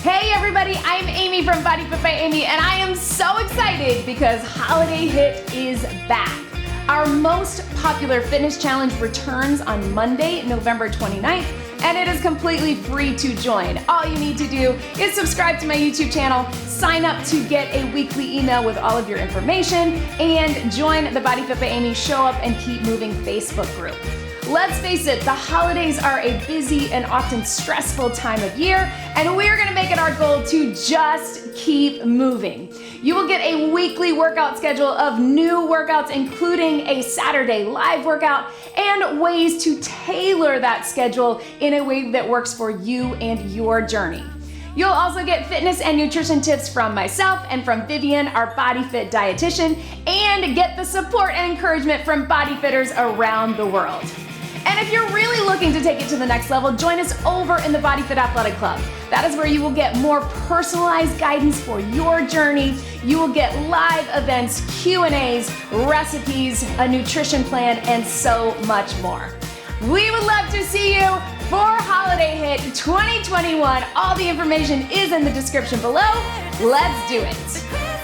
Hey everybody, I'm Amy from BodyFit by Amy, and I am so excited because Holiday HIIT is back. Our most popular fitness challenge returns on Monday, November 29th, and it is completely free to join. All you need to do is subscribe to my YouTube channel, sign up to get a weekly email with all of your information, and join the BodyFit by Amy Show Up and Keep Moving Facebook group. Let's face it, the holidays are a busy and often stressful time of year, and we're gonna make it our goal to just keep moving. You will get a weekly workout schedule of new workouts, including a Saturday live workout, and ways to tailor that schedule in a way that works for you and your journey. You'll also get fitness and nutrition tips from myself and from Vivian, our BodyFit dietitian, and get the support and encouragement from bodyfitters around the world. And if you're really looking to take it to the next level, join us over in the BodyFit Athletic Club. That is where you will get more personalized guidance for your journey. You will get live events, Q&As, recipes, a nutrition plan, and so much more. We would love to see you for Holiday HIIT 2021. All the information is in the description below. Let's do it.